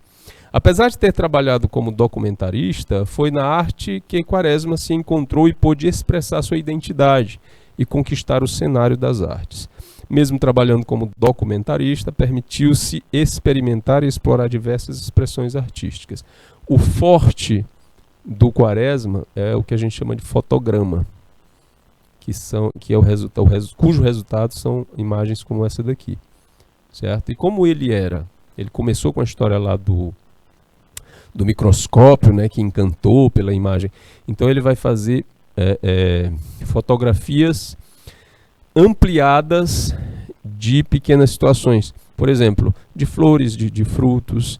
Speaker 1: Apesar de ter trabalhado como documentarista, foi na arte que Quaresma se encontrou e pôde expressar sua identidade e conquistar o cenário das artes. Mesmo trabalhando como documentarista, permitiu-se experimentar e explorar diversas expressões artísticas. O forte do Quaresma é o que a gente chama de fotograma, cujo resultado são imagens como essa daqui, certo? E como ele começou com a história lá do microscópio, né, que encantou pela imagem, então ele vai fazer fotografias ampliadas de pequenas situações, por exemplo, de flores, de frutos.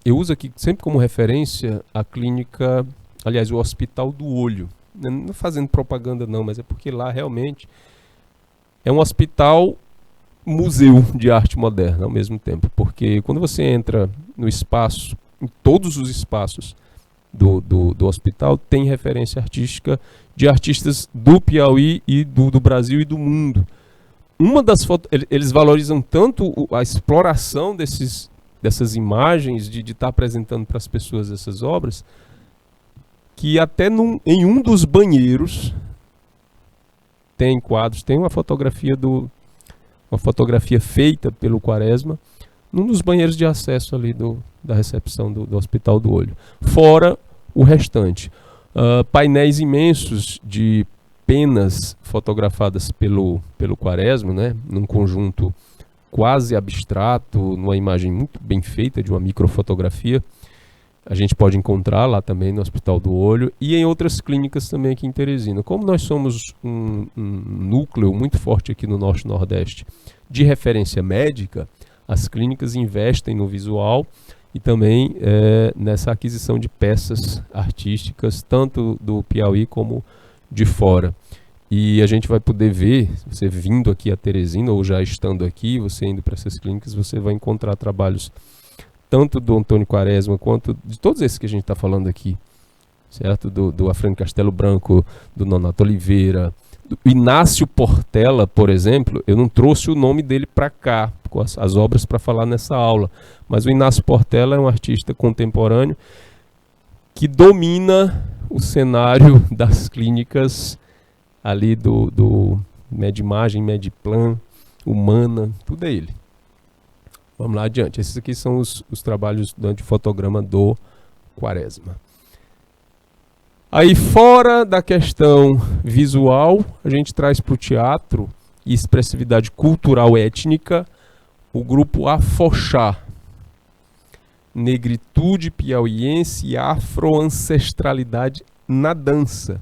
Speaker 1: Eu uso aqui sempre como referência a clínica, aliás, o Hospital do Olho. Não fazendo propaganda não, mas é porque lá realmente é um hospital museu de arte moderna ao mesmo tempo. Porque quando você entra no espaço, em todos os espaços do hospital, tem referência artística de artistas do Piauí e do Brasil e do mundo. Eles valorizam tanto a exploração dessas imagens, de estar apresentando para as pessoas essas obras, que até em um dos banheiros tem quadros, tem uma fotografia feita pelo Quaresma num dos banheiros de acesso ali da recepção do Hospital do Olho. Fora o restante. Painéis imensos de penas fotografadas pelo Quaresma, né, num conjunto quase abstrato, numa imagem muito bem feita de uma microfotografia. A gente pode encontrar lá também no Hospital do Olho e em outras clínicas também aqui em Teresina. Como nós somos um núcleo muito forte aqui no Norte e Nordeste de referência médica, as clínicas investem no visual e também nessa aquisição de peças artísticas, tanto do Piauí como de fora. E a gente vai poder ver, você vindo aqui a Teresina ou já estando aqui, você indo para essas clínicas, você vai encontrar trabalhos tanto do Antônio Quaresma quanto de todos esses que a gente está falando aqui, certo? Do Afrânio Castelo Branco, do Nonato Oliveira, do Inácio Portela, por exemplo. Eu não trouxe o nome dele para cá, com as obras para falar nessa aula, mas o Inácio Portela é um artista contemporâneo que domina o cenário das clínicas ali do Medimagem, Mediplan, Humana, tudo é ele. Vamos lá adiante. Esses aqui são os trabalhos de fotograma do Quaresma. Aí, fora da questão visual, a gente traz para o teatro e expressividade cultural étnica o grupo Afoxá, negritude piauiense e afroancestralidade na dança.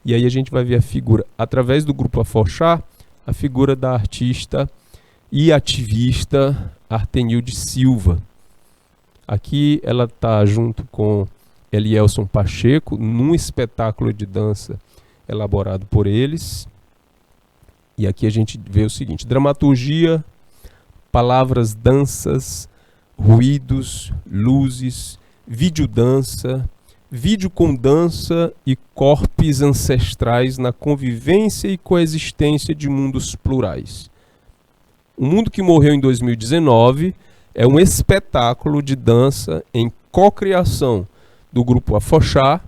Speaker 1: E aí a gente vai ver a figura, através do grupo Afoxá, a figura da artista e ativista Artenilde Silva. Aqui ela está junto com Elielson Pacheco num espetáculo de dança elaborado por eles. E aqui a gente vê o seguinte: dramaturgia, palavras, danças, ruídos, luzes, videodança, vídeo com dança e corpos ancestrais na convivência e coexistência de mundos plurais. O Mundo que Morreu em 2019 é um espetáculo de dança em cocriação do grupo Afoxá,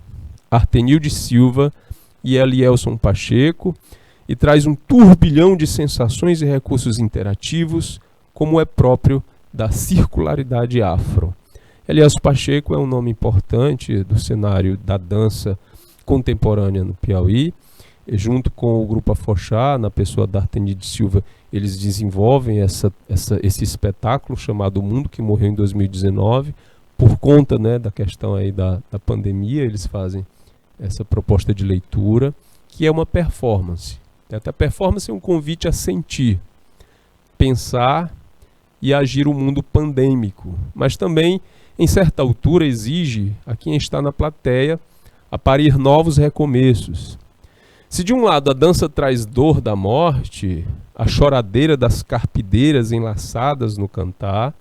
Speaker 1: Artenilde Silva e Elielson Pacheco, e traz um turbilhão de sensações e recursos interativos, como é próprio da circularidade afro. Elielson Pacheco é um nome importante do cenário da dança contemporânea no Piauí. E junto com o grupo Afoxá, na pessoa da Artenilde Silva, eles desenvolvem esse espetáculo chamado O Mundo que Morreu em 2019. Por conta, né, da questão aí da pandemia, eles fazem essa proposta de leitura, que é uma performance. Até a performance é um convite a sentir, pensar e agir o mundo pandêmico. Mas também, em certa altura, exige a quem está na plateia a parir novos recomeços. Se de um lado a dança traz dor da morte, a choradeira das carpideiras enlaçadas no cantar,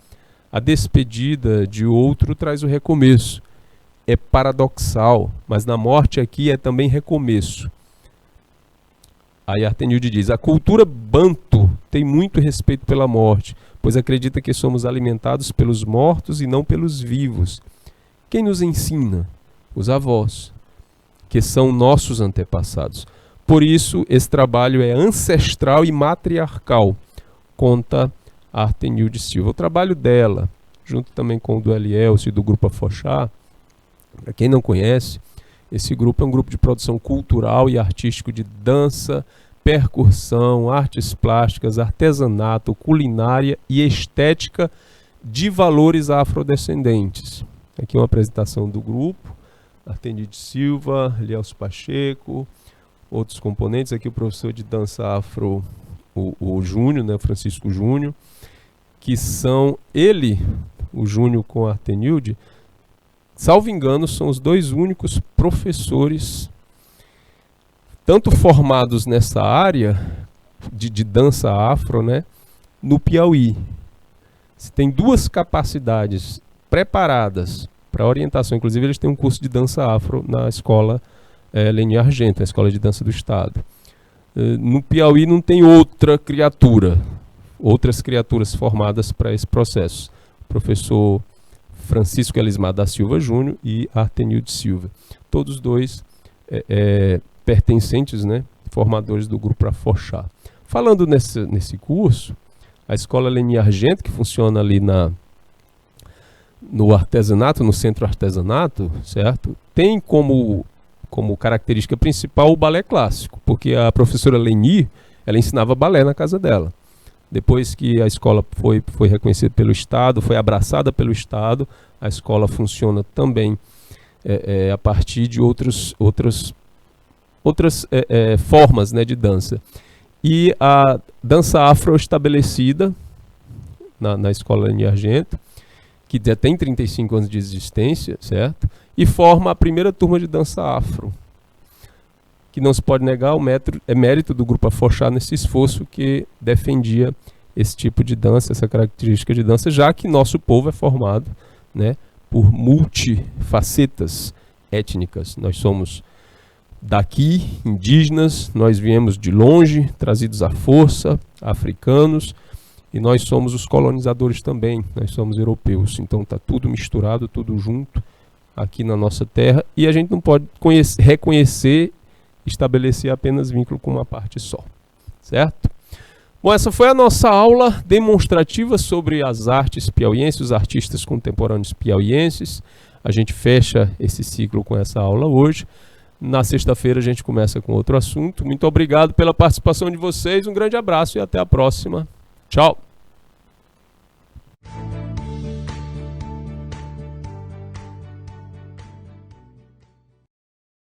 Speaker 1: a despedida de outro traz o recomeço. É paradoxal, mas na morte aqui é também recomeço. Aí Artenilde diz: a cultura banto tem muito respeito pela morte, pois acredita que somos alimentados pelos mortos e não pelos vivos. Quem nos ensina? Os avós, que são nossos antepassados. Por isso, esse trabalho é ancestral e matriarcal, conta a Artenilde Silva. O trabalho dela, junto também com o do Elielson e do grupo Afoxá, para quem não conhece, esse grupo é um grupo de produção cultural e artístico de dança, percussão, artes plásticas, artesanato, culinária e estética de valores afrodescendentes. Aqui uma apresentação do grupo: Artenilde Silva, Elielson Pacheco, outros componentes. Aqui o professor de dança afro, o Júnior, né, Francisco Júnior, que são o Júnior com a Artenilde, salvo engano, são os dois únicos professores, tanto formados nessa área de dança afro, né, no Piauí. Se tem duas capacidades preparadas para orientação, inclusive eles têm um curso de dança afro na escola Leni Argento, a Escola de Dança do Estado. No Piauí não tem outras criaturas formadas para esse processo. O professor Francisco Elismar da Silva Júnior e Artenilde Silva. Todos dois pertencentes, né, formadores do Grupo Afoxá. Falando nesse curso, a Escola Leni Argento, que funciona ali no artesanato, no centro artesanato, certo? Tem como característica principal o balé clássico, porque a professora Leni, ela ensinava balé na casa dela. Depois que a escola foi reconhecida pelo Estado, foi abraçada pelo Estado, a escola funciona também a partir de outras formas, né, de dança. E a dança afro estabelecida na Escola Leni Argento, que já tem 35 anos de existência, certo? E forma a primeira turma de dança afro, que não se pode negar, é mérito do Grupo Afoxá nesse esforço que defendia esse tipo de dança, essa característica de dança, já que nosso povo é formado, né, por multifacetas étnicas. Nós somos daqui, indígenas, nós viemos de longe, trazidos à força, africanos, e nós somos os colonizadores também, nós somos europeus. Então está tudo misturado, tudo junto aqui na nossa terra, e a gente não pode reconhecer, estabelecer apenas vínculo com uma parte só, certo? Bom, essa foi a nossa aula demonstrativa sobre as artes piauienses, os artistas contemporâneos piauienses. A gente fecha esse ciclo com essa aula hoje. Na sexta-feira a gente começa com outro assunto. Muito obrigado pela participação de vocês, um grande abraço e até a próxima. Tchau!